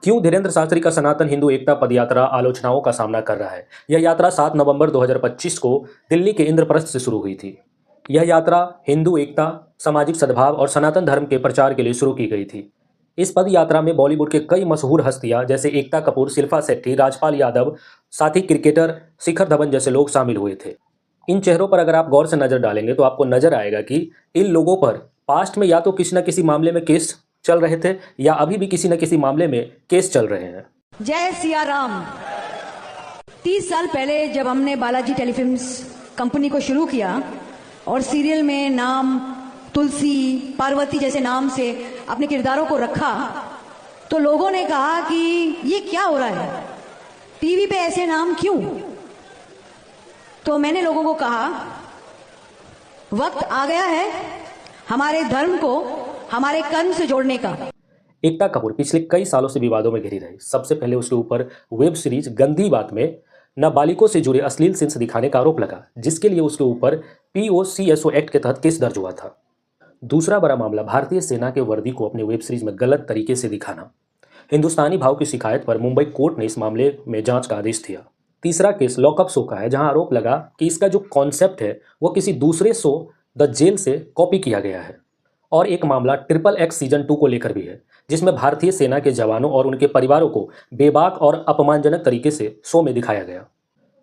क्यों धीरेन्द्र शास्त्री का सनातन हिंदू एकता पदयात्रा आलोचनाओं का सामना कर रहा है। यह यात्रा 7 नवंबर 2025 को दिल्ली के इंद्रप्रस्थ से शुरू हुई थी। यह यात्रा हिंदू एकता, सामाजिक सद्भाव और सनातन धर्म के प्रचार के लिए शुरू की गई थी। इस पद यात्रा में बॉलीवुड के कई मशहूर हस्तियां जैसे एकता कपूर, शिल्पा शेट्टी, राजपाल यादव, साथ ही क्रिकेटर शिखर धवन जैसे लोग शामिल हुए थे। इन चेहरों पर अगर आप गौर से नजर डालेंगे तो आपको नजर आएगा कि इन लोगों पर पास्ट में या तो किसी न किसी मामले में केस चल रहे थे या अभी भी किसी न किसी मामले में केस चल रहे हैं। जय सिया राम। 30 साल पहले जब हमने बालाजी टेलीफिल्म्स कंपनी को शुरू किया और सीरियल में नाम तुलसी, पार्वती जैसे नाम से अपने किरदारों को रखा, तो लोगों ने कहा कि ये क्या हो रहा है, टीवी पे ऐसे नाम क्यों। तो मैंने लोगों को कहा वक्त आ गया है हमारे धर्म को हमारे कर्म से जोड़ने का। एकता कपूर पिछले कई सालों से विवादों में घिरी रही। सबसे पहले उसके ऊपर वेब सीरीज गंदी बात में नाबालिगों से जुड़े अश्लील सीन्स दिखाने का आरोप लगा, जिसके लिए उसके ऊपर POCSO एक्ट के तहत केस दर्ज हुआ था। दूसरा बड़ा मामला भारतीय सेना के वर्दी को अपने वेब सीरीज में गलत तरीके से दिखाना। हिंदुस्तानी भाव की शिकायत पर मुंबई कोर्ट ने इस मामले में जांच का आदेश दिया। तीसरा केस लॉकअप शो का है, जहां आरोप लगा कि इसका जो कॉन्सेप्ट है वो किसी दूसरे शो द जेल से कॉपी किया गया है। और एक मामला XXX सीजन 2 को लेकर भी है, जिसमें भारतीय सेना के जवानों और उनके परिवारों को बेबाक और अपमानजनक तरीके से शो में दिखाया गया।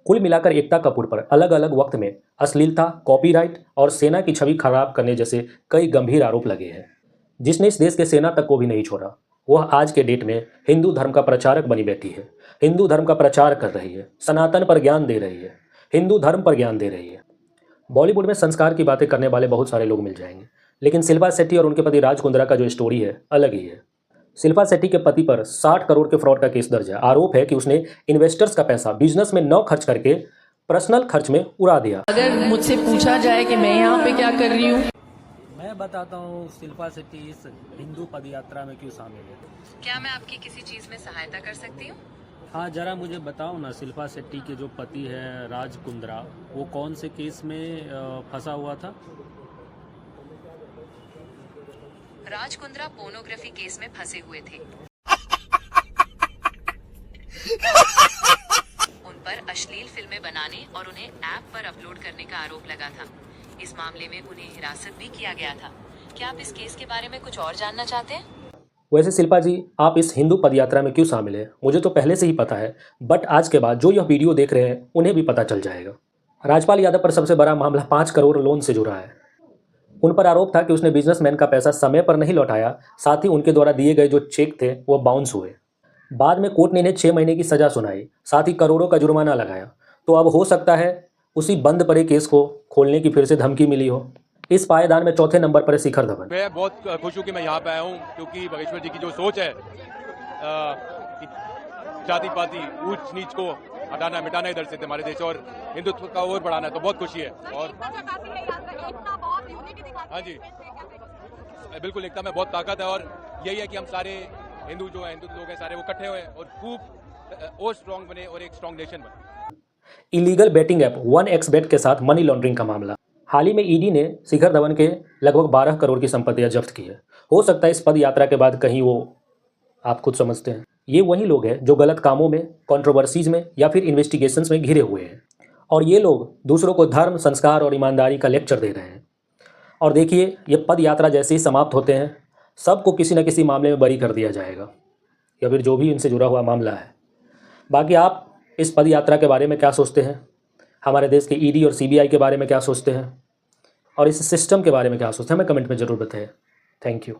कुल मिलाकर एकता कपूर पर अलग अलग वक्त में अश्लीलता, कॉपीराइट और सेना की छवि खराब करने जैसे कई गंभीर आरोप लगे हैं, जिसने इस देश के सेना तक को भी नहीं छोड़ा। वह आज के डेट में हिंदू धर्म का प्रचारक बनी बैठी है, हिंदू धर्म का प्रचार कर रही है, सनातन पर ज्ञान दे रही है, हिंदू धर्म पर ज्ञान दे रही है। बॉलीवुड में संस्कार की बातें करने वाले बहुत सारे लोग मिल जाएंगे, लेकिन शिल्पा शेट्टी और उनके पति राज कुंद्रा का जो स्टोरी है अलग ही है। शिल्पा शेट्टी के पति पर 60 करोड़ के फ्रॉड का केस दर्ज है। आरोप है कि उसने इन्वेस्टर्स का पैसा बिजनेस में न खर्च करके पर्सनल खर्च में उड़ा दिया। अगर मुझसे पूछा जाए कि मैं यहाँ पे क्या कर रही हूँ, मैं बताता हूँ शिल्पा शेट्टी इस हिंदू पदयात्रा में क्यों शामिल है। क्या मैं आपकी किसी चीज में सहायता कर सकती हूँ? हाँ, जरा मुझे बताओ ना, शिल्पा शेट्टी के जो पति है राज कुंद्रा, वो कौन से केस में फंसा हुआ था? राज कुंद्रा पोर्नोग्राफी केस में फंसे हुए थे। उन पर अश्लील फिल्में बनाने और उन्हें ऐप पर अपलोड करने का आरोप लगा था। इस मामले में उन्हें हिरासत भी किया गया था। क्या आप इस केस के बारे में कुछ और जानना चाहते हैं? वैसे शिल्पा जी, आप इस हिंदू पदयात्रा में क्यों शामिल है मुझे तो पहले से ही पता है, बट आज के बाद जो यह वीडियो देख रहे हैं उन्हें भी पता चल जाएगा। राजपाल यादव पर सबसे बड़ा मामला 5 करोड़ लोन से जुड़ा है। उन पर आरोप था कि उसने बिजनेसमैन का पैसा समय पर नहीं लौटाया, साथ ही उनके द्वारा दिए गए जो चेक थे वो बाउंस हुए। बाद में कोर्ट ने इन्हें 6 महीने की सजा सुनाई, साथ ही करोड़ों का जुर्माना लगाया। तो अब हो सकता है उसी बंद पड़े केस को खोलने की फिर से धमकी मिली हो। इस पायदान में चौथे नंबर पर है शिखर धवन। मैं बहुत खुश हूँ कि मैं यहाँ पे आया हूँ, क्योंकि बागेश्वर जी की जो सोच है जाति पाति ऊंच नीच को हटाना मिटाना इधर से हमारे देश और हिंदुत्व का और बढ़ाना है, तो बहुत खुशी है। और हाँ जी, बिल्कुल एकता में बहुत ताकत है और यही है कि हम सारे हिंदू जो है हिंदू लोग हैं सारे वो इकट्ठे हुए और खूब और स्ट्रांग बने और एक स्ट्रांग नेशन बने। इलीगल बेटिंग ऐप 1xBet के साथ मनी लॉन्ड्रिंग का मामला। हाल ही में ईडी ने शिखर धवन के लगभग 12 करोड़ की संपत्तियां जब्त की है। हो सकता है इस पद यात्रा के बाद कहीं वो, आप खुद समझते हैं, ये वही लोग हैं जो गलत कामों में, कंट्रोवर्सीज में या फिर इन्वेस्टिगेशंस में घिरे हुए हैं। और ये लोग दूसरों को धर्म, संस्कार और ईमानदारी का लेक्चर दे रहे हैं। और देखिए, ये पद यात्रा जैसे ही समाप्त होते हैं सबको किसी न किसी मामले में बरी कर दिया जाएगा, या फिर जो भी इनसे जुड़ा हुआ मामला है। बाकी आप इस पद यात्रा के बारे में क्या सोचते हैं, हमारे देश के ईडी और सीबीआई के बारे में क्या सोचते हैं, और इस सिस्टम के बारे में क्या सोचते हैं, हमें कमेंट में ज़रूर बताएं। Thank you.